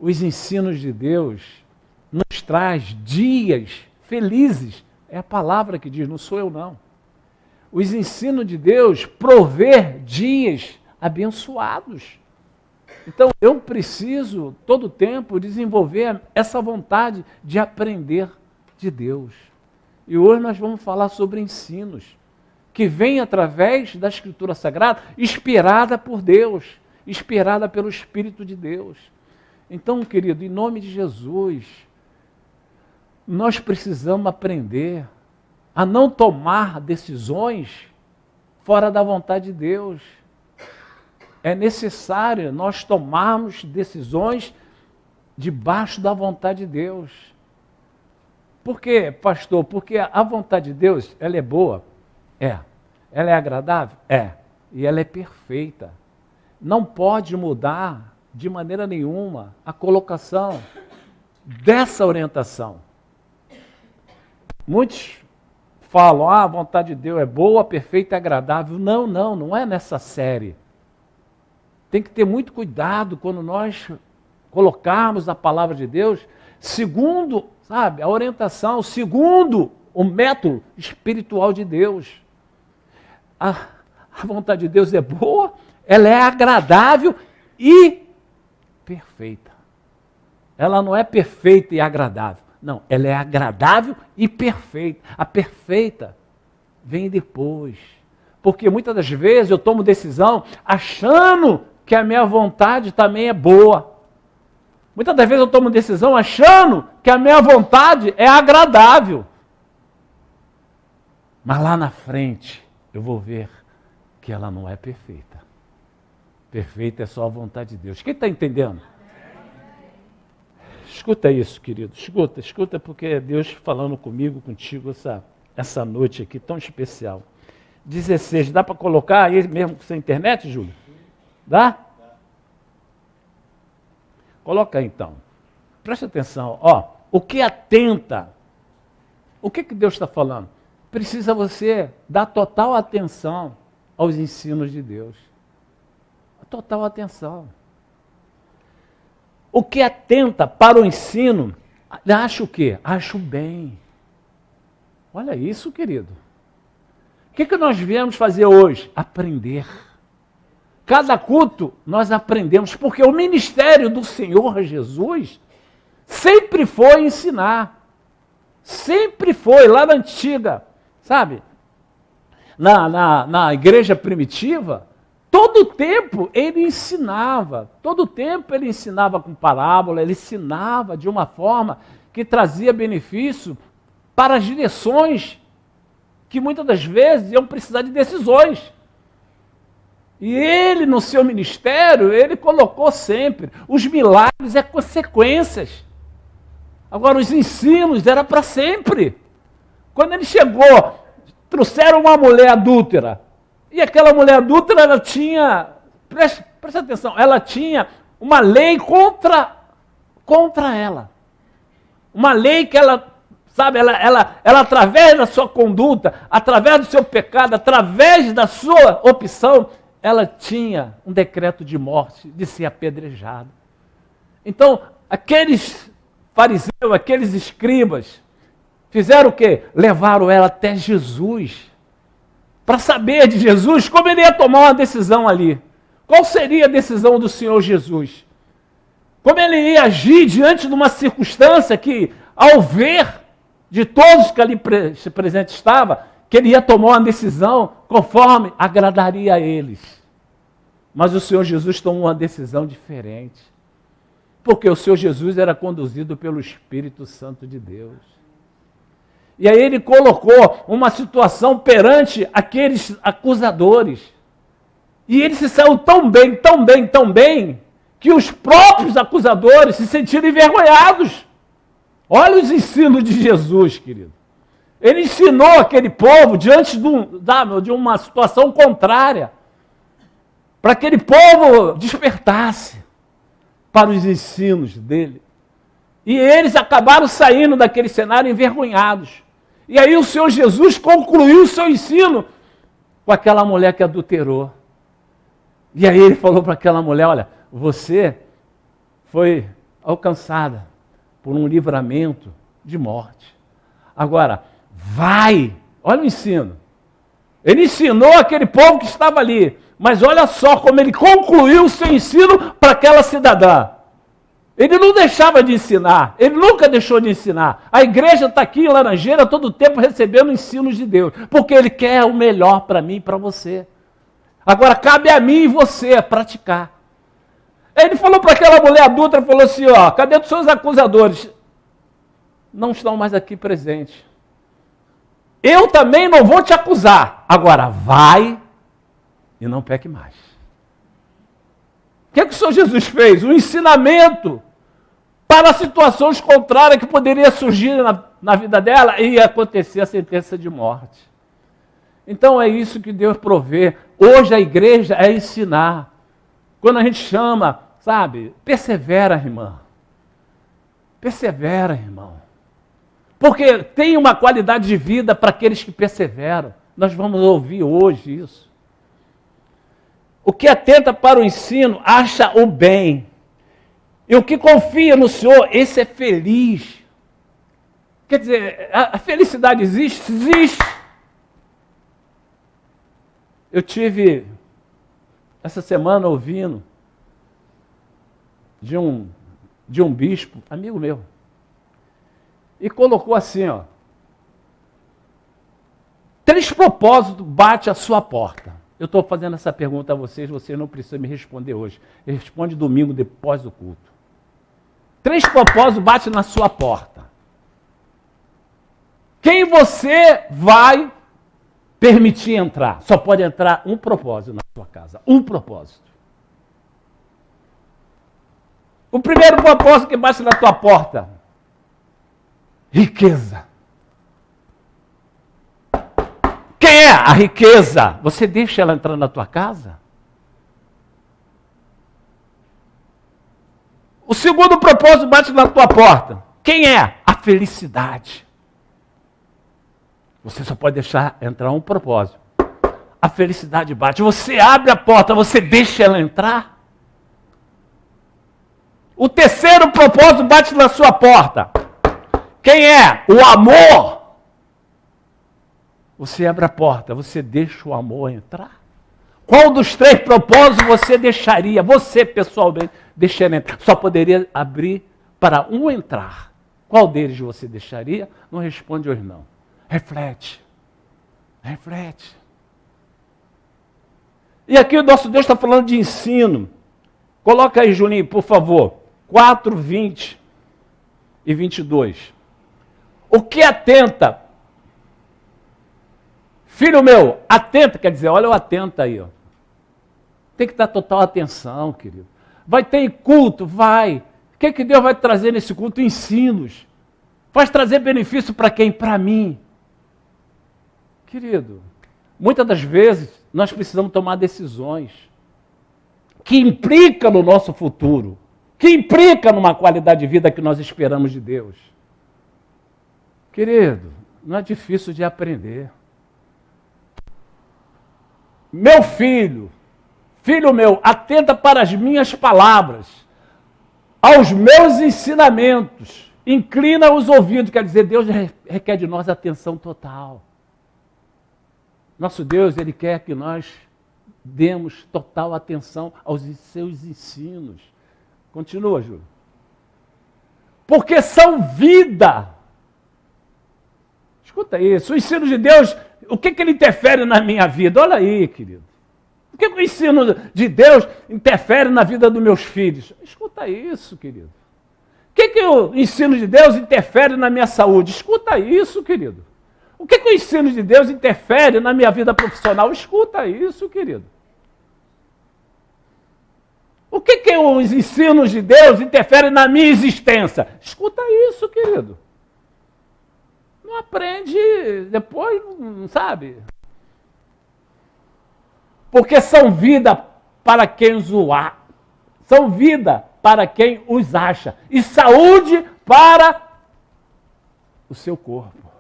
os ensinos de Deus nos traz dias felizes. É a palavra que diz, não sou eu não. Os ensinos de Deus provê dias abençoados. Então eu preciso, todo tempo, desenvolver essa vontade de aprender de Deus. E hoje nós vamos falar sobre ensinos, que vêm através da Escritura Sagrada, inspirada por Deus, inspirada pelo Espírito de Deus. Então, querido, em nome de Jesus, nós precisamos aprender a não tomar decisões fora da vontade de Deus. É necessário nós tomarmos decisões debaixo da vontade de Deus. Por quê, pastor? Porque a vontade de Deus, ela é boa? É. Ela é agradável? É. E ela é perfeita. Não pode mudar de maneira nenhuma a colocação dessa orientação. Muitos falam, a vontade de Deus é boa, perfeita e agradável. Não é nessa série. Tem que ter muito cuidado quando nós colocarmos a palavra de Deus segundo, sabe, a orientação, segundo o método espiritual de Deus. A vontade de Deus é boa, ela é agradável e perfeita. Ela não é perfeita e agradável. Não, ela é agradável e perfeita. A perfeita vem depois. Porque muitas das vezes eu tomo decisão achando que a minha vontade também é boa. Muitas das vezes eu tomo decisão achando que a minha vontade é agradável. Mas lá na frente eu vou ver que ela não é perfeita. Perfeita é só a vontade de Deus. Quem está entendendo? Escuta isso, querido. Escuta, porque é Deus falando comigo, contigo, essa noite aqui tão especial. 16, dá para colocar aí mesmo com essa internet, Júlio? Dá? Coloca aí, então. Presta atenção. Ó, o que atenta? O que Deus está falando? Precisa você dar total atenção aos ensinos de Deus. Total atenção. O que atenta para o ensino, acha o quê? Acha o bem. Olha isso, querido. O que nós viemos fazer hoje? Aprender. Cada culto nós aprendemos, porque o ministério do Senhor Jesus sempre foi ensinar. Sempre foi, lá na antiga, sabe? Na igreja primitiva, todo o tempo ele ensinava com parábola, ele ensinava de uma forma que trazia benefício para as direções que muitas das vezes iam precisar de decisões. E ele, no seu ministério, ele colocou sempre, os milagres consequências. Agora, os ensinos era para sempre. Quando ele chegou, trouxeram uma mulher adúltera, e aquela mulher adúltera, ela tinha, presta atenção, ela tinha uma lei contra ela. Uma lei que ela, sabe, ela através da sua conduta, através do seu pecado, através da sua opção, ela tinha um decreto de morte, de ser apedrejada. Então, aqueles fariseus, aqueles escribas, fizeram o quê? Levaram ela até Jesus, para saber de Jesus como ele ia tomar uma decisão ali. Qual seria a decisão do Senhor Jesus? Como ele ia agir diante de uma circunstância que, ao ver de todos que ali presente estava, que ele ia tomar uma decisão conforme agradaria a eles. Mas o Senhor Jesus tomou uma decisão diferente. Porque o Senhor Jesus era conduzido pelo Espírito Santo de Deus. E aí ele colocou uma situação perante aqueles acusadores. E ele se saiu tão bem, que os próprios acusadores se sentiram envergonhados. Olha os ensinos de Jesus, querido. Ele ensinou aquele povo diante de uma situação contrária, para que aquele povo despertasse para os ensinos dele. E eles acabaram saindo daquele cenário envergonhados. E aí o Senhor Jesus concluiu o seu ensino com aquela mulher que adulterou. E aí ele falou para aquela mulher, olha, você foi alcançada por um livramento de morte. Agora, vai, olha o ensino. Ele ensinou aquele povo que estava ali, mas olha só como ele concluiu o seu ensino para aquela cidadã. Ele não deixava de ensinar, ele nunca deixou de ensinar. A igreja está aqui em Laranjeira todo o tempo recebendo ensinos de Deus, porque Ele quer o melhor para mim e para você. Agora cabe a mim e você praticar. Ele falou para aquela mulher adulta, falou assim, ó, cadê os seus acusadores? Não estão mais aqui presentes. Eu também não vou te acusar. Agora vai e não peque mais. O que é que o Senhor Jesus fez? Um ensinamento para situações contrárias que poderia surgir na vida dela e ia acontecer a sentença de morte. Então é isso que Deus provê. Hoje a igreja é ensinar. Quando a gente chama, sabe, persevera, irmã. Persevera, irmão. Porque tem uma qualidade de vida para aqueles que perseveram. Nós vamos ouvir hoje isso. O que atenta para o ensino, acha o bem. E o que confia no Senhor, esse é feliz. Quer dizer, a felicidade existe? Existe. Eu tive, essa semana, ouvindo de um bispo, amigo meu, e colocou assim, ó, 3 propósitos bate à sua porta. Eu estou fazendo essa pergunta a vocês não precisam me responder hoje. Responde domingo depois do culto. 3 propósitos batem na sua porta. Quem você vai permitir entrar? Só pode entrar um propósito na sua casa. Um propósito. O primeiro propósito que bate na tua porta: riqueza. Quem é a riqueza? Você deixa ela entrar na tua casa? O segundo propósito bate na tua porta. Quem é? A felicidade. Você só pode deixar entrar um propósito. A felicidade bate. Você abre a porta, você deixa ela entrar? O terceiro propósito bate na sua porta. Quem é? O amor. Você abre a porta, você deixa o amor entrar? Qual dos 3 propósitos você deixaria? Você, pessoalmente, deixaria entrar? Só poderia abrir para um entrar. Qual deles você deixaria? Não responde hoje não. Reflete. Reflete. E aqui o nosso Deus está falando de ensino. Coloca aí, Juninho, por favor. 4, 20 e 22. O que atenta? Filho meu, atenta, quer dizer, olha o atenta aí, ó. Tem que dar total atenção, querido. Vai ter culto? Vai. O que Deus vai trazer nesse culto? Ensinos. Vai trazer benefício para quem? Para mim. Querido, muitas das vezes nós precisamos tomar decisões que implicam no nosso futuro, que implicam numa qualidade de vida que nós esperamos de Deus. Querido, não é difícil de aprender. Meu filho, filho meu, atenta para as minhas palavras, aos meus ensinamentos, inclina os ouvidos, quer dizer, Deus requer de nós atenção total. Nosso Deus, Ele quer que nós demos total atenção aos seus ensinos. Continua, Júlio. Porque são vida. Escuta isso, o ensino de Deus, o que ele interfere na minha vida? Olha aí, querido. O que o ensino de Deus interfere na vida dos meus filhos? Escuta isso, querido. O que o ensino de Deus interfere na minha saúde? Escuta isso, querido. O que o ensino de Deus interfere na minha vida profissional? Escuta isso, querido. O que os ensinos de Deus interferem na minha existência? Escuta isso, querido. Não aprende depois, não sabe? Porque são vida para quem os acha. São vida para quem os acha. E saúde para o seu corpo.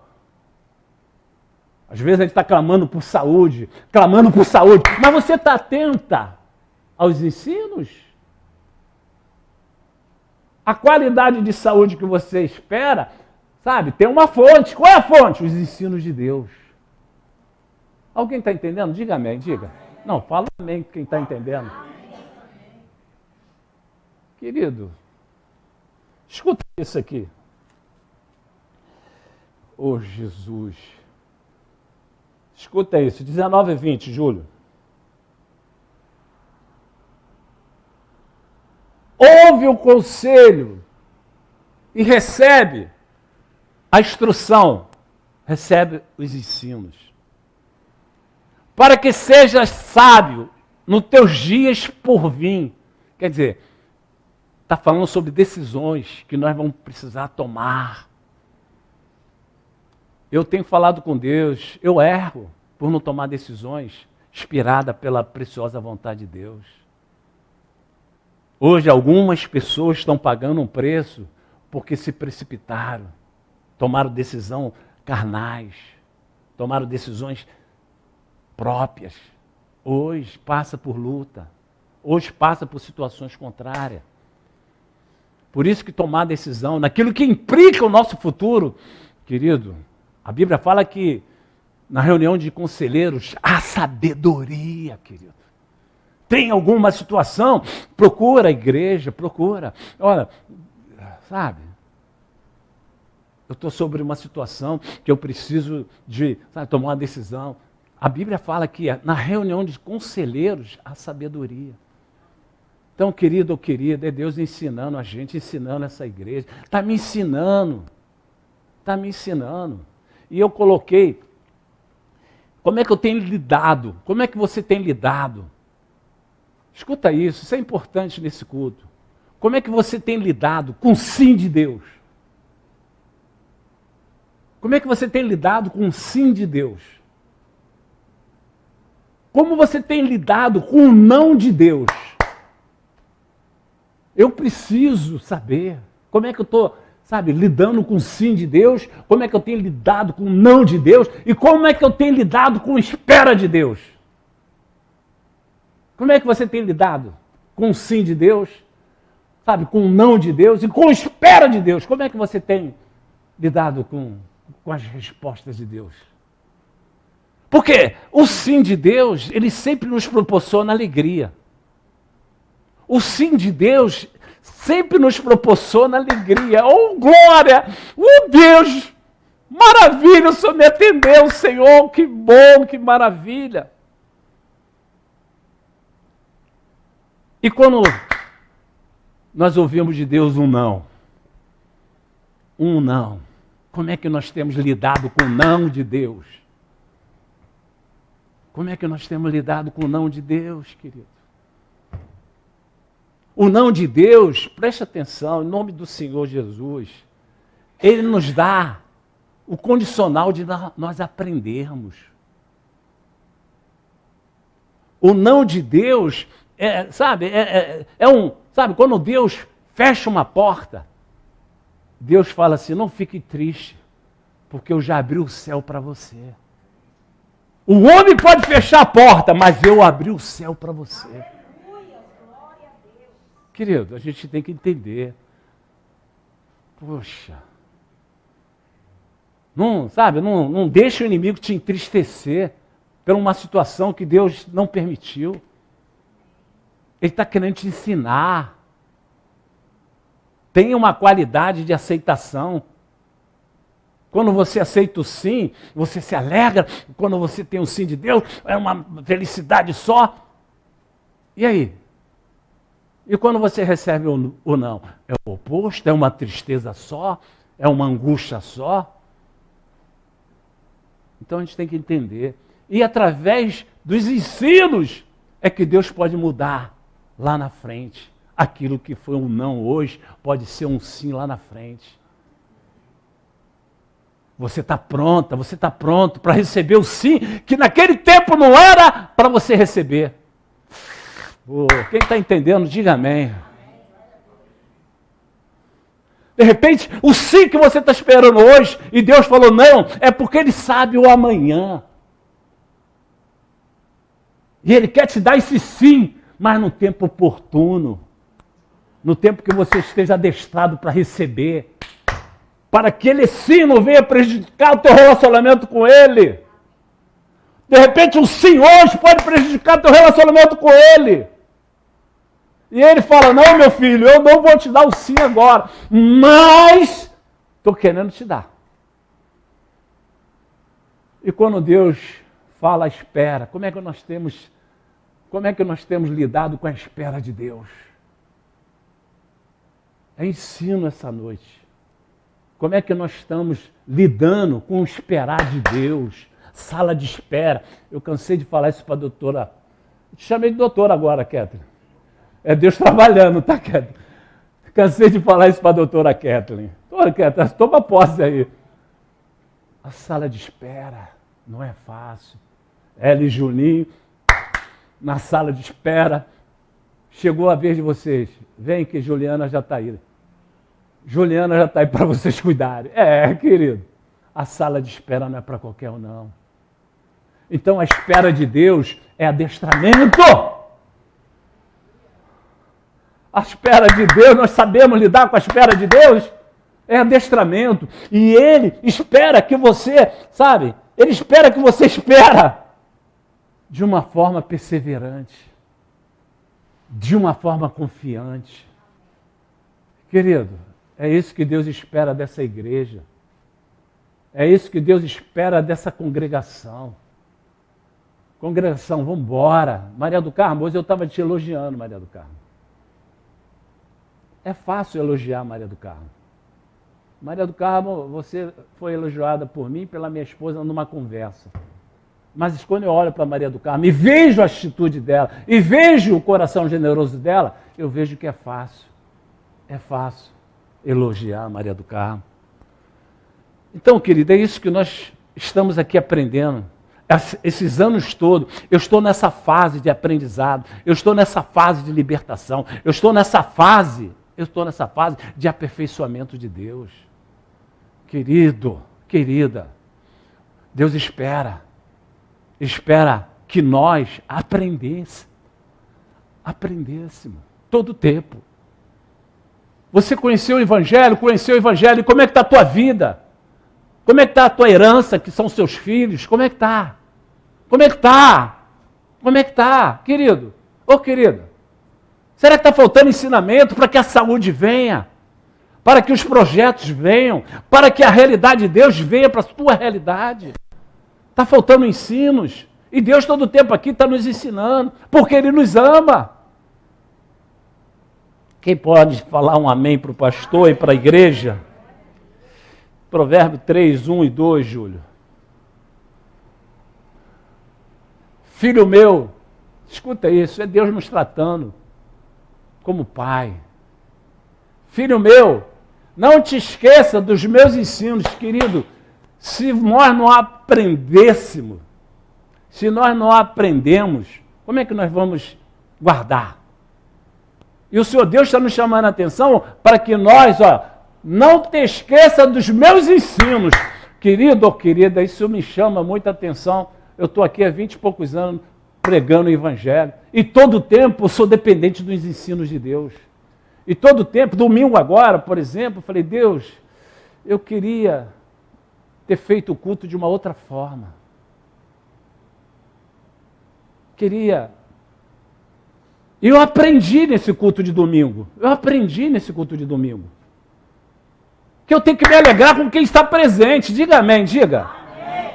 Às vezes a gente está clamando por saúde, mas você está atenta aos ensinos? A qualidade de saúde que você espera, sabe, tem uma fonte. Qual é a fonte? Os ensinos de Deus. Alguém está entendendo? Diga amém, diga. Não, fala amém quem está entendendo. Querido, escuta isso aqui. Oh, Jesus. Escuta isso, 19:20, Júlio. Ouve o conselho e recebe a instrução, recebe os ensinos. Para que sejas sábio nos teus dias por vir. Quer dizer, está falando sobre decisões que nós vamos precisar tomar. Eu tenho falado com Deus, eu erro por não tomar decisões inspiradas pela preciosa vontade de Deus. Hoje algumas pessoas estão pagando um preço porque se precipitaram, tomaram decisões carnais, tomaram decisões próprias. Hoje passa por luta, hoje passa por situações contrárias. Por isso que tomar decisão naquilo que implica o nosso futuro, querido, a Bíblia fala que na reunião de conselheiros há sabedoria, querido. Tem alguma situação? Procura a igreja, procura. Olha, sabe, eu estou sobre uma situação que eu preciso de tomar uma decisão. A Bíblia fala que na reunião de conselheiros há sabedoria. Então, querido ou querida, é Deus ensinando a gente, ensinando essa igreja. Está me ensinando. Está me ensinando. E eu coloquei, como é que eu tenho lidado? Como é que você tem lidado? Escuta isso é importante nesse culto. Como é que você tem lidado com o sim de Deus? Como é que você tem lidado com o sim de Deus? Como você tem lidado com o não de Deus? Eu preciso saber como é que eu estou, lidando com o sim de Deus, como é que eu tenho lidado com o não de Deus e como é que eu tenho lidado com a espera de Deus. Como é que você tem lidado com o sim de Deus, com o não de Deus e com a espera de Deus? Como é que você tem lidado com as respostas de Deus? Porque o sim de Deus, ele sempre nos proporciona alegria. O sim de Deus sempre nos proporciona alegria. Oh, glória! Oh, Deus! Maravilha, o Senhor me atendeu, Senhor! Que bom, que maravilha! E quando nós ouvimos de Deus um não, como é que nós temos lidado com o não de Deus? Como é que nós temos lidado com o não de Deus, querido? O não de Deus, preste atenção, em nome do Senhor Jesus, Ele nos dá o condicional de nós aprendermos. O não de Deus, quando Deus fecha uma porta, Deus fala assim, não fique triste, porque eu já abri o céu para você. O homem pode fechar a porta, mas eu abri o céu para você. Querido, a gente tem que entender. Poxa. Não deixa o inimigo te entristecer por uma situação que Deus não permitiu. Ele está querendo te ensinar. Tenha uma qualidade de aceitação. Quando você aceita o sim, você se alegra. Quando você tem o sim de Deus, é uma felicidade só. E aí? E quando você recebe o não? É o oposto? É uma tristeza só? É uma angústia só? Então a gente tem que entender. E através dos ensinos é que Deus pode mudar lá na frente. Aquilo que foi um não hoje pode ser um sim lá na frente. Você está pronta, você está pronto para receber o sim, que naquele tempo não era para você receber. Oh, quem está entendendo, diga amém. De repente, o sim que você está esperando hoje, e Deus falou não, é porque Ele sabe o amanhã. E Ele quer te dar esse sim, mas no tempo oportuno. no tempo que você esteja adestrado para receber, para que ele sim não venha prejudicar o teu relacionamento com ele. De repente um sim hoje pode prejudicar o teu relacionamento com ele. E ele fala, não, meu filho, eu não vou te dar o sim agora, mas estou querendo te dar. E quando Deus fala a espera, como é que nós temos lidado com a espera de Deus? É ensino essa noite. Como é que nós estamos lidando com o esperar de Deus? Sala de espera. Eu cansei de falar isso para a doutora. Eu te chamei de doutora agora, Kathleen. É Deus trabalhando, tá, Kathleen? Cansei de falar isso para a doutora Kathleen. Doutora Kathleen, toma posse aí. A sala de espera não é fácil. Ela e Julinho, na sala de espera. Chegou a vez de vocês. Vem que Juliana já está aí. Juliana já está aí para vocês cuidarem. Querido, a sala de espera não é para qualquer um, não. Então a espera de Deus é adestramento. A espera de Deus, nós sabemos lidar com a espera de Deus, é adestramento. E Ele espera que você, sabe, Ele espera que você espera de uma forma perseverante, de uma forma confiante. Querido, é isso que Deus espera dessa igreja. É isso que Deus espera dessa congregação. Congregação, vamos embora. Maria do Carmo, hoje eu estava te elogiando, Maria do Carmo. É fácil elogiar Maria do Carmo. Maria do Carmo, você foi elogiada por mim e pela minha esposa numa conversa. Mas quando eu olho para Maria do Carmo e vejo a atitude dela, e vejo o coração generoso dela, eu vejo que é fácil. É fácil elogiar Maria do Carmo. Então, querido, é isso que nós estamos aqui aprendendo. Esses anos todos, eu estou nessa fase de aprendizado, eu estou nessa fase de libertação, eu estou nessa fase de aperfeiçoamento de Deus. Querido, querida, Deus espera que nós aprendêssemos todo o tempo. Você conheceu o Evangelho, e como é que está a tua vida? Como é que está a tua herança, que são seus filhos? Como é que está? Como é que está? Como é que está, querido? Ô, querida, será que está faltando ensinamento para que a saúde venha? Para que os projetos venham? Para que a realidade de Deus venha para a tua realidade? Está faltando ensinos. E Deus todo o tempo aqui está nos ensinando, porque Ele nos ama. Quem pode falar um amém para o pastor e para a igreja? Provérbio 3, 1 e 2, Júlio. Filho meu, escuta isso, é Deus nos tratando como pai. Filho meu, não te esqueça dos meus ensinos, querido. Se nós não aprendêssemos, se nós não aprendemos, como é que nós vamos guardar? E o Senhor Deus está nos chamando a atenção para que nós, não te esqueça dos meus ensinos. Querido ou querida, isso me chama muita atenção. Eu estou aqui há 20 e poucos anos pregando o Evangelho. E todo o tempo eu sou dependente dos ensinos de Deus. E todo o tempo, domingo agora, por exemplo, eu falei, Deus, eu queria ter feito o culto de uma outra forma. E eu aprendi nesse culto de domingo. Que eu tenho que me alegrar com quem está presente. Diga amém, diga. Amém.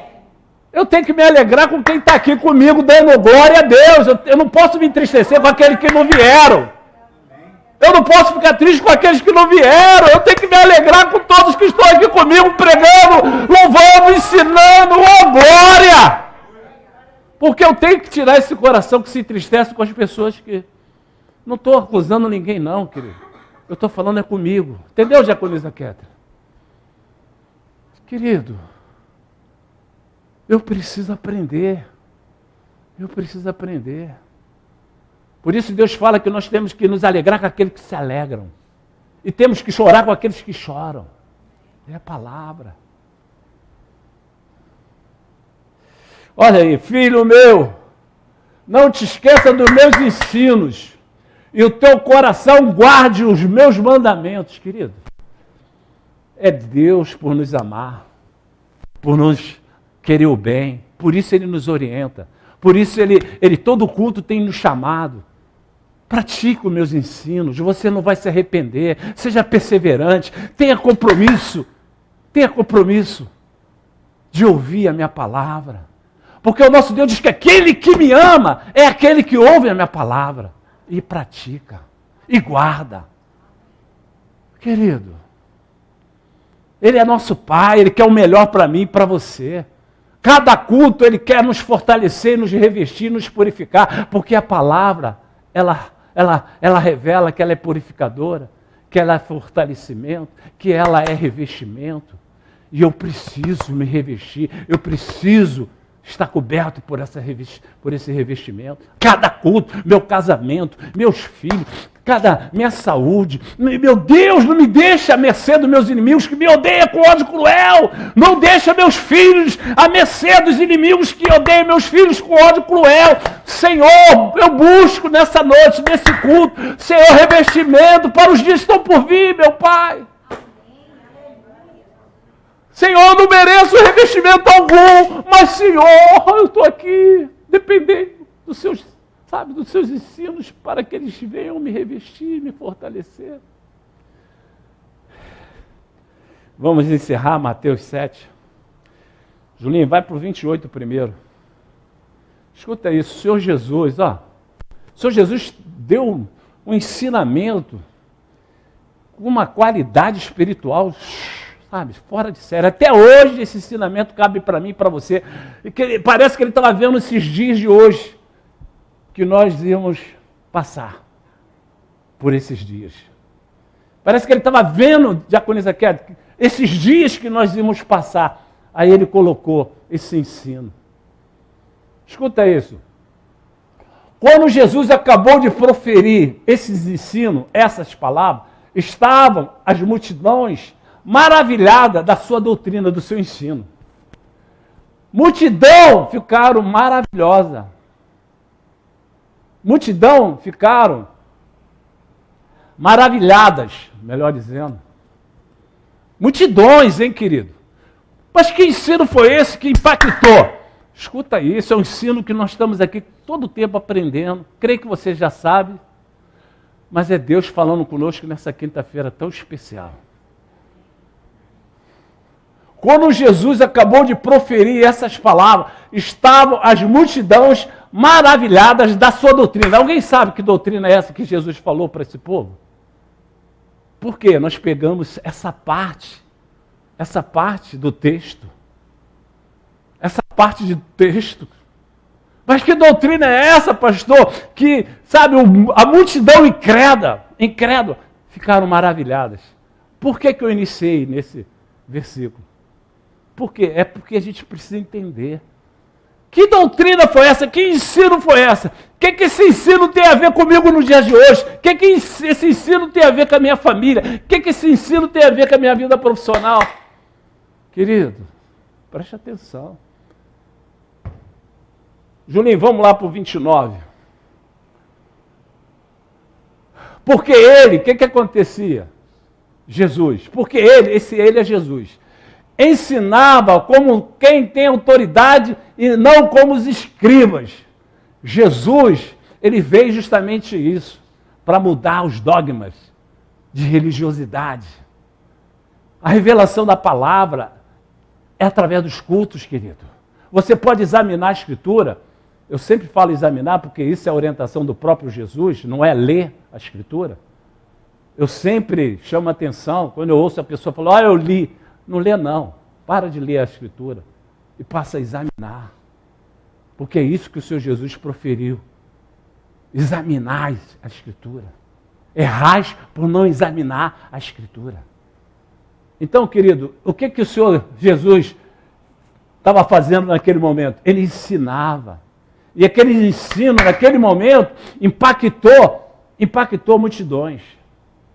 Eu tenho que me alegrar com quem está aqui comigo, dando glória a Deus. Eu não posso me entristecer com aqueles que não vieram. Eu não posso ficar triste com aqueles que não vieram. Eu tenho que me alegrar com todos que estão aqui comigo, pregando, louvando, ensinando. Oh, glória! Porque eu tenho que tirar esse coração que se entristece com as pessoas que... Não estou acusando ninguém não, querido. Eu estou falando comigo. Entendeu, diaconisa Kéter? Querido, eu preciso aprender. Por isso Deus fala que nós temos que nos alegrar com aqueles que se alegram. E temos que chorar com aqueles que choram. É a palavra. Olha aí, filho meu, não te esqueça dos meus ensinos. e o teu coração guarde os meus mandamentos, querido. É Deus por nos amar, por nos querer o bem, por isso Ele nos orienta, por isso Ele todo culto tem nos chamado. Pratique os meus ensinos, você não vai se arrepender, seja perseverante, tenha compromisso de ouvir a minha palavra. Porque o nosso Deus diz que aquele que me ama é aquele que ouve a minha palavra e pratica, e guarda. Querido, Ele é nosso Pai, Ele quer o melhor para mim e para você. Cada culto Ele quer nos fortalecer, nos revestir, nos purificar, porque a palavra, ela revela que ela é purificadora, que ela é fortalecimento, que ela é revestimento. E eu preciso me revestir, eu preciso estar coberto por esse revestimento. Cada culto, meu casamento, meus filhos, minha saúde. Meu Deus, não me deixe à mercê dos meus inimigos que me odeiam com ódio cruel. Não deixe meus filhos à mercê dos inimigos que odeiam meus filhos com ódio cruel. Senhor, eu busco nessa noite, nesse culto, Senhor, revestimento para os dias que estão por vir, meu Pai. Senhor, eu não mereço revestimento algum, mas Senhor, eu estou aqui dependendo dos seus ensinos para que eles venham me revestir, me fortalecer. Vamos encerrar Mateus 7. Julinho, vai para o 28 primeiro. Escuta isso, o Senhor Jesus, o Senhor Jesus deu um ensinamento com uma qualidade espiritual, fora de série. Até hoje esse ensinamento cabe para mim e para você. Parece que ele estava vendo esses dias de hoje, que nós íamos passar por esses dias. Parece que ele estava vendo, diaconisa Kédia, esses dias que nós íamos passar. Aí ele colocou esse ensino. Escuta isso. Quando Jesus acabou de proferir esses ensinos, essas palavras, estavam as multidões maravilhada da sua doutrina, do seu ensino. Multidão ficaram maravilhosa. Multidão ficaram maravilhadas, melhor dizendo. Multidões, hein, querido? Mas que ensino foi esse que impactou? Escuta isso, é um ensino que nós estamos aqui todo o tempo aprendendo. Creio que você já sabe, mas é Deus falando conosco nessa quinta-feira tão especial. Quando Jesus acabou de proferir essas palavras, estavam as multidões maravilhadas da sua doutrina. Alguém sabe que doutrina é essa que Jesus falou para esse povo? Por quê? Nós pegamos essa parte do texto. Essa parte do texto. Mas que doutrina é essa, pastor? Que, a multidão incrédula, ficaram maravilhadas. Por que eu iniciei nesse versículo? Por quê? É porque a gente precisa entender. Que doutrina foi essa? Que ensino foi essa? O que esse ensino tem a ver comigo no dia de hoje? O que esse ensino tem a ver com a minha família? O que esse ensino tem a ver com a minha vida profissional? Querido, preste atenção. Julinho, vamos lá para o 29. Porque ele, o que acontecia? Jesus. Porque ele é Jesus. Ensinava como quem tem autoridade e não como os escribas. Jesus, ele veio justamente isso, para mudar os dogmas de religiosidade. A revelação da palavra é através dos cultos, querido. Você pode examinar a Escritura. Eu sempre falo examinar porque isso é a orientação do próprio Jesus, não é ler a Escritura. Eu sempre chamo a atenção quando eu ouço a pessoa falar, eu li. Não lê não, para de ler a Escritura e passa a examinar. Porque é isso que o Senhor Jesus proferiu. Examinai a Escritura. Errais por não examinar a Escritura. Então, querido, o que o Senhor Jesus estava fazendo naquele momento? Ele ensinava. E aquele ensino, naquele momento, impactou multidões.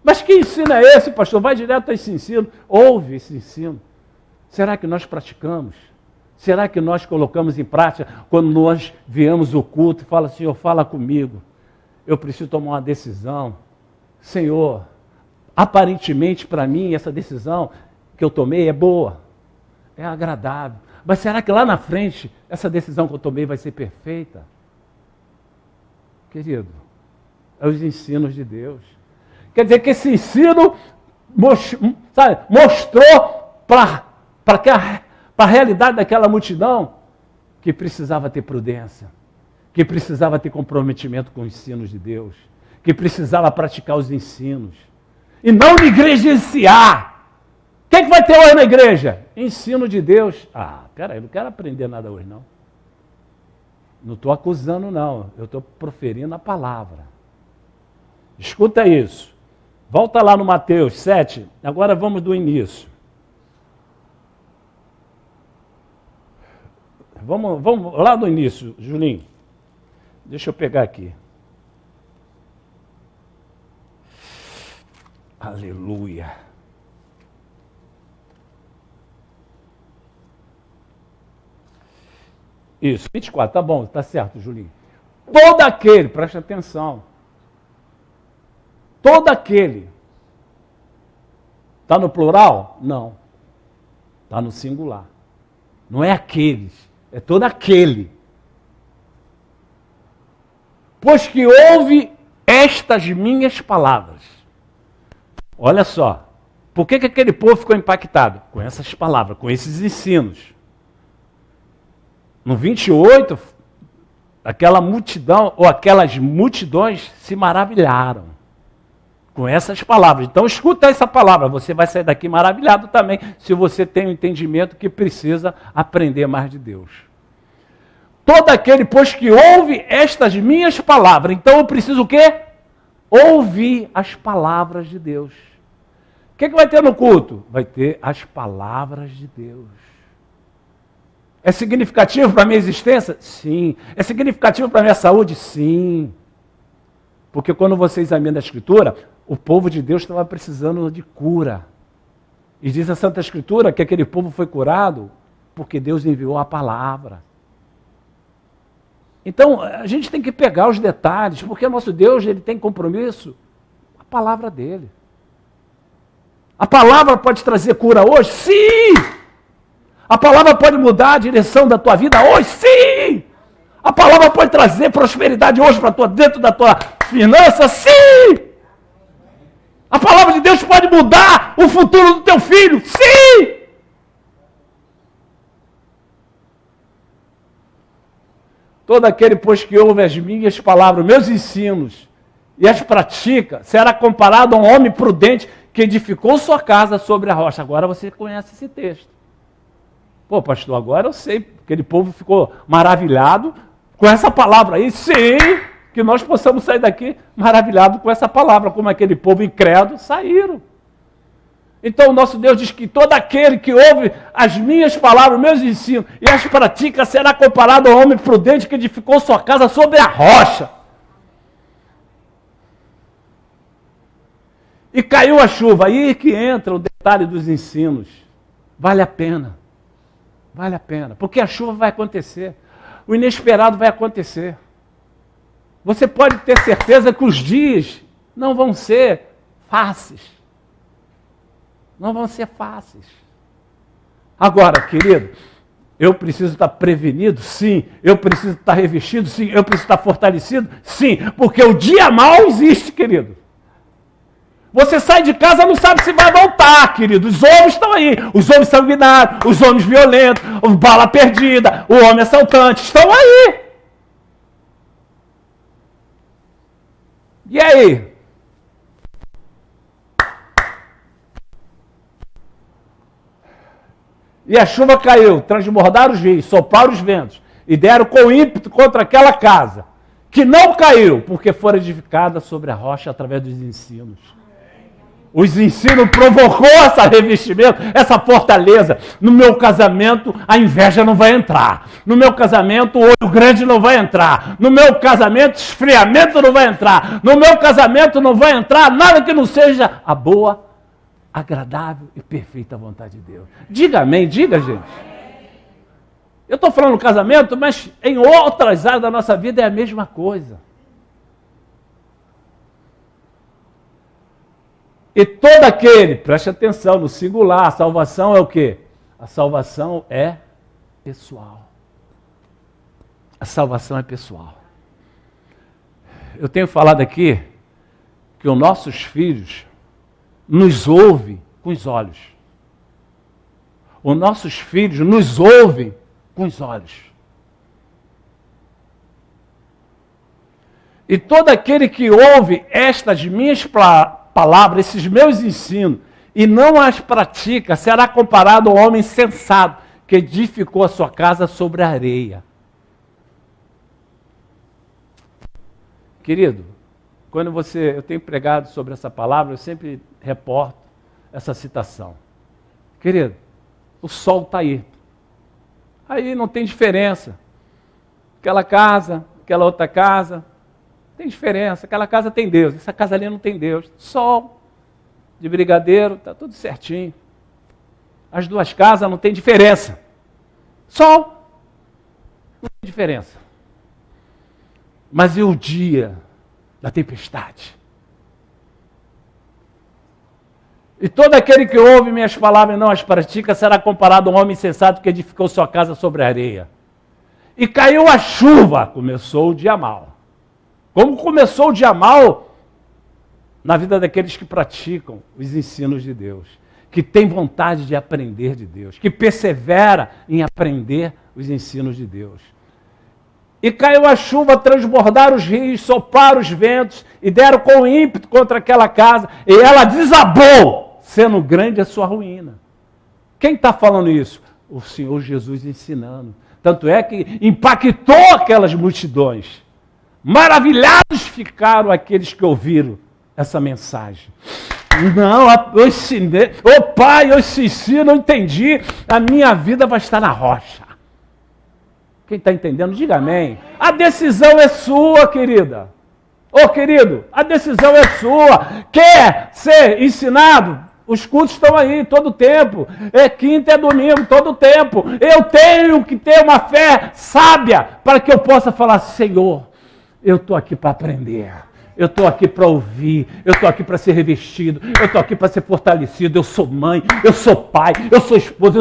Mas que ensino é esse, pastor? Vai direto a esse ensino. Ouve esse ensino. Será que nós praticamos? Será que nós colocamos em prática quando nós viemos o culto e fala, Senhor, fala comigo. eu preciso tomar uma decisão. Senhor, aparentemente para mim essa decisão que eu tomei é boa, é agradável. Mas será que lá na frente essa decisão que eu tomei vai ser perfeita? Querido, é os ensinos de Deus. Quer dizer que esse ensino mostrou para a realidade daquela multidão que precisava ter prudência, que precisava ter comprometimento com os ensinos de Deus, que precisava praticar os ensinos. E não negligenciar. O que vai ter hoje na igreja? Ensino de Deus. Peraí, não quero aprender nada hoje, não. Não estou acusando, não. Eu estou proferindo a palavra. Escuta isso. Volta lá no Mateus 7. Agora vamos do início. Vamos lá do início, Julinho. Deixa eu pegar aqui. Aleluia. Isso, 24, tá bom, tá certo, Julinho. Todo aquele, preste atenção. Todo aquele. Está no plural? Não. Está no singular. Não é aqueles, é todo aquele. Pois que ouve estas minhas palavras. Olha só, por que aquele povo ficou impactado? Com essas palavras, com esses ensinos. No 28, aquela multidão, ou aquelas multidões se maravilharam com essas palavras. Então escuta essa palavra, você vai sair daqui maravilhado também, se você tem o entendimento que precisa aprender mais de Deus. Todo aquele, pois que ouve estas minhas palavras, então eu preciso o quê? Ouvir as palavras de Deus. O que vai ter no culto? Vai ter as palavras de Deus. É significativo para a minha existência? Sim. É significativo para a minha saúde? Sim. Porque quando você examina a Escritura, o povo de Deus estava precisando de cura. E diz a Santa Escritura que aquele povo foi curado porque Deus enviou a palavra. Então, a gente tem que pegar os detalhes, porque o nosso Deus ele tem compromisso com a palavra dele. A palavra pode trazer cura hoje? Sim! A palavra pode mudar a direção da tua vida hoje? Sim! A palavra pode trazer prosperidade hoje para dentro da tua finança? Sim! A palavra de Deus pode mudar o futuro do teu filho? Sim! Todo aquele, pois, que ouve as minhas palavras, meus ensinos, e as pratica, será comparado a um homem prudente que edificou sua casa sobre a rocha. Agora você conhece esse texto. Pô, pastor, agora eu sei, aquele povo ficou maravilhado com essa palavra aí. Sim, que nós possamos sair daqui maravilhado com essa palavra, como aquele povo incrédulo saíram. Então o nosso Deus diz que todo aquele que ouve as minhas palavras, meus ensinos, e as pratica, será comparado ao homem prudente que edificou sua casa sobre a rocha. E caiu a chuva. Aí que entra o detalhe dos ensinos. Vale a pena. Vale a pena. Porque a chuva vai acontecer. O inesperado vai acontecer. Você pode ter certeza que os dias não vão ser fáceis. Não vão ser fáceis. Agora, querido, eu preciso estar prevenido? Sim. Eu preciso estar revestido? Sim. Eu preciso estar fortalecido? Sim. Porque o dia mau existe, querido. Você sai de casa, não sabe se vai voltar, querido. Os homens estão aí. Os homens sanguinários, os homens violentos, os bala perdida, o homem assaltante, estão aí. E aí? E a chuva caiu, transbordaram os rios, sopraram os ventos e deram com ímpeto contra aquela casa, que não caiu, porque foi edificada sobre a rocha através dos ensinos. Os ensinos provocou esse revestimento, essa fortaleza. No meu casamento, a inveja não vai entrar. No meu casamento, o olho grande não vai entrar. No meu casamento, esfriamento não vai entrar. No meu casamento, não vai entrar nada que não seja a boa, agradável e perfeita vontade de Deus. Diga amém, diga, gente. Eu estou falando do casamento, mas em outras áreas da nossa vida é a mesma coisa. E todo aquele, preste atenção, no singular, a salvação é o quê? A salvação é pessoal. A salvação é pessoal. Eu tenho falado aqui que os nossos filhos nos ouvem com os olhos. Os nossos filhos nos ouvem com os olhos. E todo aquele que ouve estas minhas palavras, esses meus ensinos, e não as pratica, será comparado ao homem sensato que edificou a sua casa sobre a areia. Querido, quando eu tenho pregado sobre essa palavra, eu sempre reporto essa citação. Querido, o sol está aí. Aí não tem diferença. Aquela casa, aquela outra casa, tem diferença. Aquela casa tem Deus, essa casa ali não tem Deus. Sol, de brigadeiro, está tudo certinho. As duas casas não tem diferença. Sol, não tem diferença. Mas e o dia da tempestade? E todo aquele que ouve minhas palavras e não as pratica será comparado a um homem sensato que edificou sua casa sobre a areia. E caiu a chuva, começou o dia mal. Como começou o dia mal na vida daqueles que praticam os ensinos de Deus, que tem vontade de aprender de Deus, que persevera em aprender os ensinos de Deus. E caiu a chuva, transbordaram os rios, sopraram os ventos e deram com ímpeto contra aquela casa, e ela desabou, sendo grande a sua ruína. Quem está falando isso? O Senhor Jesus ensinando. Tanto é que impactou aquelas multidões. Maravilhados ficaram aqueles que ouviram essa mensagem. Não, eu ensinei, pai, eu te ensino, eu entendi, a minha vida vai estar na rocha. Quem está entendendo, diga amém. A decisão é sua, querida. Ô, querido, a decisão é sua. Quer ser ensinado? Os cultos estão aí todo o tempo. É quinta, é domingo, todo o tempo. Eu tenho que ter uma fé sábia para que eu possa falar, Senhor, eu estou aqui para aprender. Eu estou aqui para ouvir, eu estou aqui para ser revestido, eu estou aqui para ser fortalecido, eu sou mãe, eu sou pai, eu sou esposo,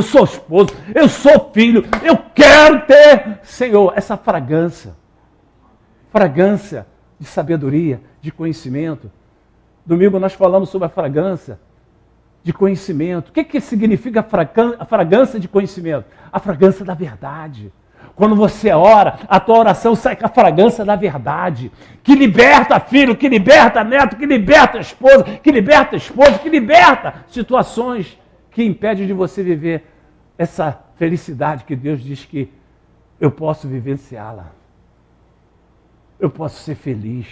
eu sou filho, eu quero ter, Senhor, essa fragrância de sabedoria, de conhecimento. Domingo nós falamos sobre a fragrância de conhecimento. O que significa a fragrância de conhecimento? A fragrância da verdade. Quando você ora, a tua oração sai com a fragrância da verdade, que liberta filho, que liberta neto, que liberta esposa, que liberta situações que impedem de você viver essa felicidade que Deus diz que eu posso vivenciá-la. Eu posso ser feliz.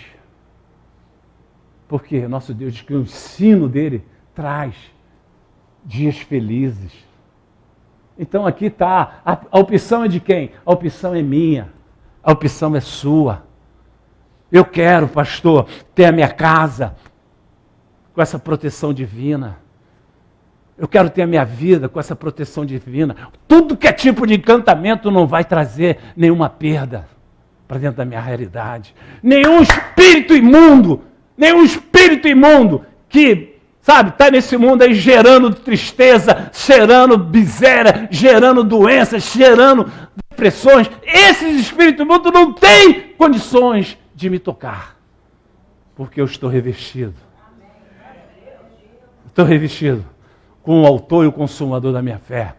Porque nosso Deus diz que o ensino dele traz dias felizes. Então aqui está, a opção é de quem? A opção é minha, a opção é sua. Eu quero, pastor, ter a minha casa com essa proteção divina. Eu quero ter a minha vida com essa proteção divina. Tudo que é tipo de encantamento não vai trazer nenhuma perda para dentro da minha realidade. Nenhum espírito imundo que está nesse mundo aí gerando tristeza, gerando miséria, gerando doenças, gerando depressões. Esses espíritos imundos não têm condições de me tocar, porque eu estou revestido. Estou revestido com o autor e o consumador da minha fé,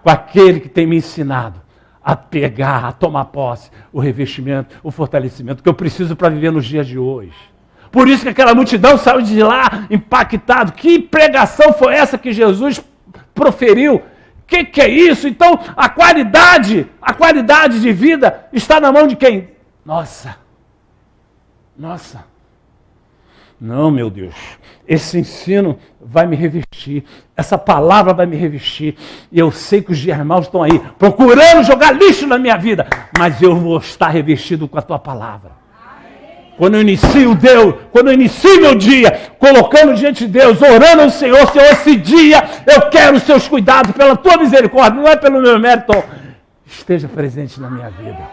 com aquele que tem me ensinado a pegar, a tomar posse, o revestimento, o fortalecimento que eu preciso para viver nos dias de hoje. Por isso que aquela multidão saiu de lá impactado. Que pregação foi essa que Jesus proferiu? Que é isso? Então, a qualidade de vida está na mão de quem? Nossa. Não, meu Deus. Esse ensino vai me revestir. Essa palavra vai me revestir. E eu sei que os irmãos estão aí procurando jogar lixo na minha vida. Mas eu vou estar revestido com a tua palavra. Quando eu inicio meu dia, colocando diante de Deus, orando ao Senhor, Senhor, esse dia eu quero os seus cuidados pela tua misericórdia, não é pelo meu mérito. Esteja presente na minha vida.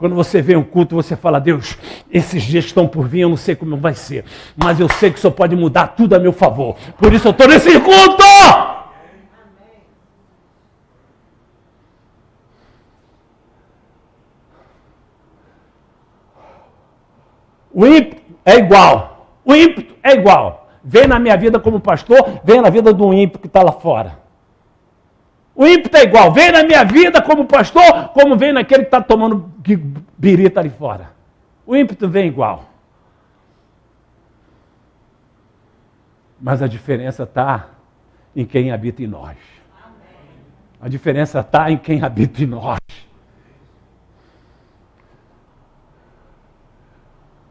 Quando você vem ao culto, você fala, Deus, esses dias estão por vir, eu não sei como vai ser, mas eu sei que o Senhor pode mudar tudo a meu favor. Por isso eu estou nesse culto! O ímpeto é igual. O ímpeto é igual. Vem na minha vida como pastor, vem na vida do ímpeto que está lá fora. O ímpeto é igual. Vem na minha vida como pastor, como vem naquele que está tomando birita ali fora. O ímpeto vem igual. Mas a diferença está em quem habita em nós. A diferença está em quem habita em nós.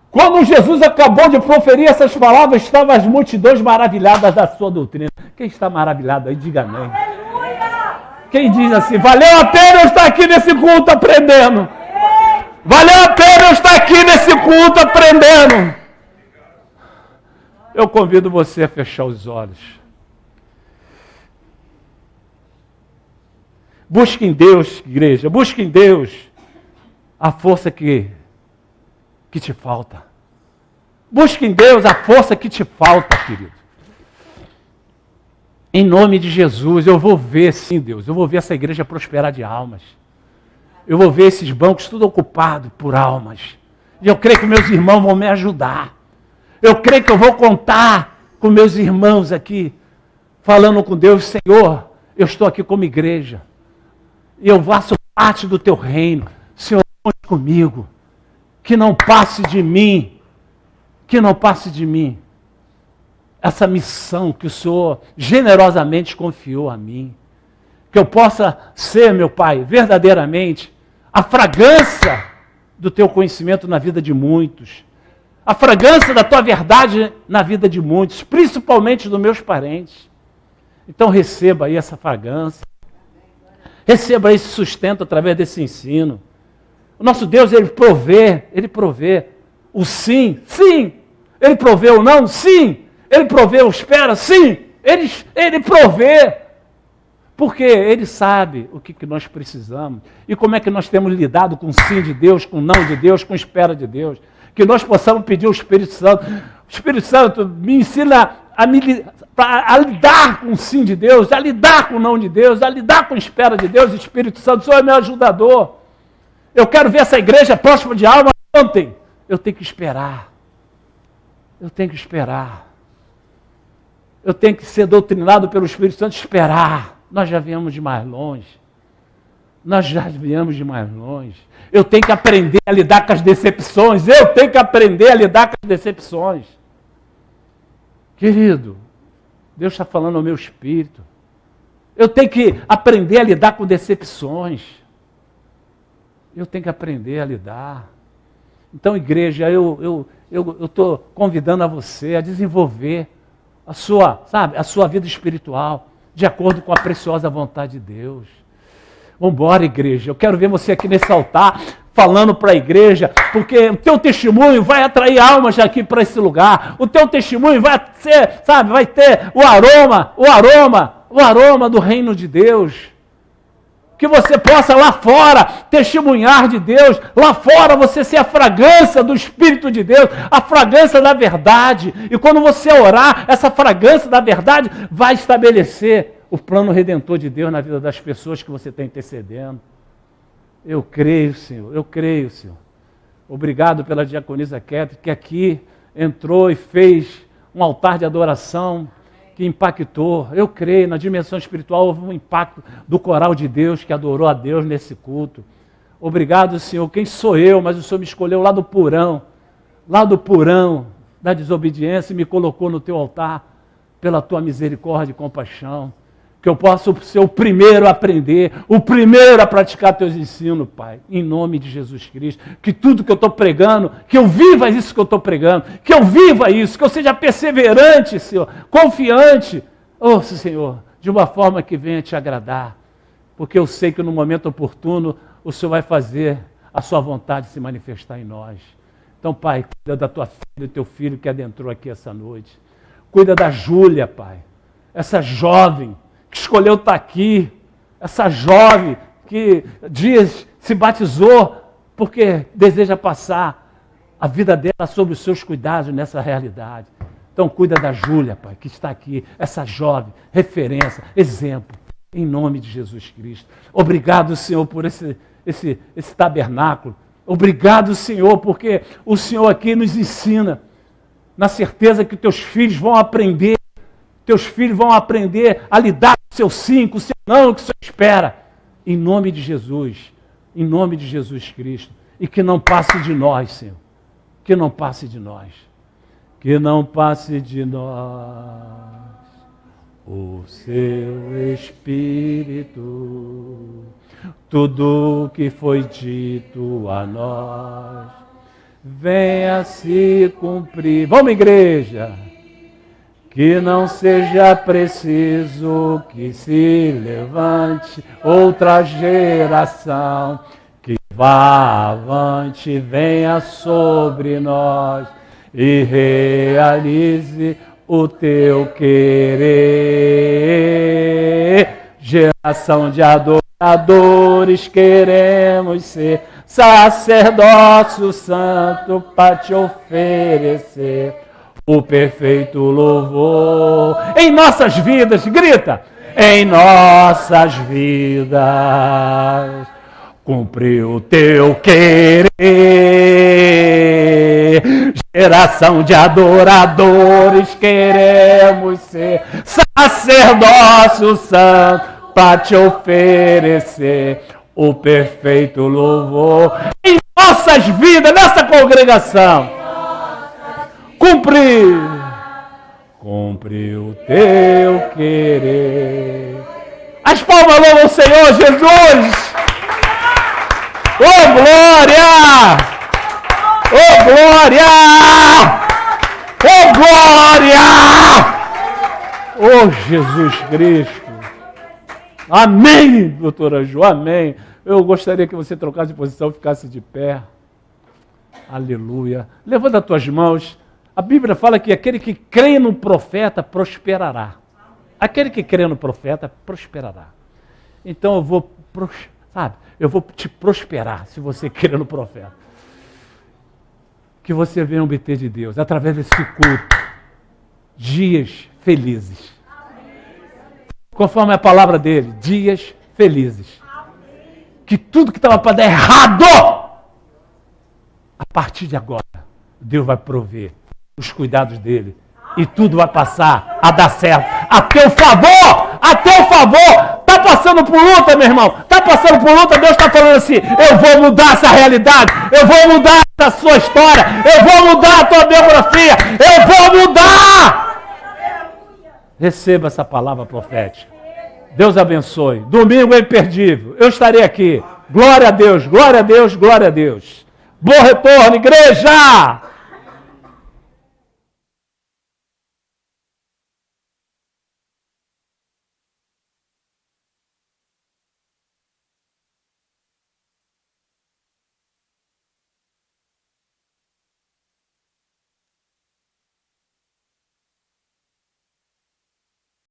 Quando Jesus acabou de proferir essas palavras, estavam as multidões maravilhadas da sua doutrina. Quem está maravilhado aí, diga amém. Quem diz assim, valeu a pena eu estar aqui nesse culto aprendendo. Valeu a pena eu estar aqui nesse culto aprendendo. Eu convido você a fechar os olhos. Busque em Deus, igreja, busque em Deus a força que te falta. Busque em Deus a força que te falta, querido. Em nome de Jesus, eu vou ver, sim, Deus, eu vou ver essa igreja prosperar de almas. Eu vou ver esses bancos tudo ocupados por almas. E eu creio que meus irmãos vão me ajudar. Eu creio que eu vou contar com meus irmãos aqui, falando com Deus, Senhor, eu estou aqui como igreja. E eu faço parte do teu reino. Senhor, conte comigo. Que não passe de mim. Que não passe de mim essa missão que o Senhor generosamente confiou a mim. Que eu possa ser, meu Pai, verdadeiramente a fragrância do teu conhecimento na vida de muitos. A fragrância da tua verdade na vida de muitos, principalmente dos meus parentes. Então receba aí essa fragrância. Receba esse sustento através desse ensino. O nosso Deus, Ele provê o sim, sim. Ele provê o não, sim. Ele provê o espera, sim. Ele provê. Porque Ele sabe o que nós precisamos. E como é que nós temos lidado com o sim de Deus, com o não de Deus, com a espera de Deus. Que nós possamos pedir ao Espírito Santo. O Espírito Santo me ensina a lidar com o sim de Deus, a lidar com o não de Deus, a lidar com a espera de Deus. Espírito Santo, o Senhor é meu ajudador. Eu quero ver essa igreja próxima de alma ontem. Eu tenho que esperar. Eu tenho que esperar. Eu tenho que ser doutrinado pelo Espírito Santo, esperar. Nós já viemos de mais longe. Nós já viemos de mais longe. Eu tenho que aprender a lidar com as decepções. Eu tenho que aprender a lidar com as decepções. Querido, Deus está falando ao meu espírito. Eu tenho que aprender a lidar com decepções. Eu tenho que aprender a lidar. Então, igreja, eu estou convidando a você a desenvolver a sua vida espiritual de acordo com a preciosa vontade de Deus. Vamos embora, igreja. Eu quero ver você aqui nesse altar falando para a igreja, porque o teu testemunho vai atrair almas aqui para esse lugar. O teu testemunho vai ser, vai ter o aroma do reino de Deus. Que você possa lá fora testemunhar de Deus, lá fora você ser a fragrância do Espírito de Deus, a fragrância da verdade. E quando você orar, essa fragrância da verdade vai estabelecer o plano redentor de Deus na vida das pessoas que você está intercedendo. Eu creio, Senhor, eu creio, Senhor. Obrigado pela diaconisa Kétria, que aqui entrou e fez um altar de adoração que impactou. Eu creio, na dimensão espiritual houve um impacto do coral de Deus que adorou a Deus nesse culto. Obrigado, Senhor. Quem sou eu? Mas o Senhor me escolheu lá do porão da desobediência e me colocou no teu altar pela tua misericórdia e compaixão. Que eu possa ser o primeiro a aprender, o primeiro a praticar teus ensinos, Pai, em nome de Jesus Cristo. Que tudo que eu estou pregando, que eu viva isso que eu estou pregando, que eu viva isso, que eu seja perseverante, Senhor, confiante, Senhor, de uma forma que venha te agradar, porque eu sei que no momento oportuno o Senhor vai fazer a sua vontade se manifestar em nós. Então, Pai, cuida da tua filha e do teu filho que adentrou aqui essa noite. Cuida da Júlia, Pai, essa jovem que escolheu estar aqui, essa jovem que dias se batizou porque deseja passar a vida dela sob os seus cuidados nessa realidade. Então cuida da Júlia, Pai, que está aqui, essa jovem, referência, exemplo, em nome de Jesus Cristo. Obrigado, Senhor, por esse tabernáculo. Obrigado, Senhor, porque o Senhor aqui nos ensina, na certeza que teus filhos vão aprender a lidar com o seu sim, com o seu não, que o Senhor espera. Em nome de Jesus Cristo. E que não passe de nós, Senhor. Que não passe de nós. Que não passe de nós o seu Espírito. Tudo que foi dito a nós venha se cumprir. Vamos, igreja! Que não seja preciso que se levante outra geração, que vá avante, venha sobre nós e realize o teu querer. Geração de adoradores queremos ser, sacerdócio santo para te oferecer o perfeito louvor em nossas vidas. Grita! Em nossas vidas cumprir o teu querer. Geração de adoradores queremos ser, sacerdócio santo para te oferecer o perfeito louvor em nossas vidas, nessa congregação. Cumprir o teu querer. As palmas louvam o Senhor Jesus. Oh glória! Oh glória! Oh glória! Oh Jesus Cristo. Amém, doutora Ju, amém. Eu gostaria que você trocasse de posição, ficasse de pé. Aleluia. Levanta as tuas mãos. A Bíblia fala que aquele que crê no profeta prosperará. Aquele que crê no profeta prosperará. Então eu vou te prosperar se você crê no profeta. Que você venha obter de Deus, através desse culto, dias felizes. Conforme a palavra dele, dias felizes. Que tudo que estava para dar errado, a partir de agora, Deus vai prover os cuidados dele. E tudo vai passar a dar certo. A teu favor! A teu favor! Está passando por luta, meu irmão. Está passando por luta. Deus está falando assim, eu vou mudar essa realidade. Eu vou mudar essa sua história. Eu vou mudar a tua biografia. Eu vou mudar. Receba essa palavra profética. Deus abençoe. Domingo é imperdível. Eu estarei aqui. Glória a Deus, glória a Deus, glória a Deus. Bom retorno, igreja!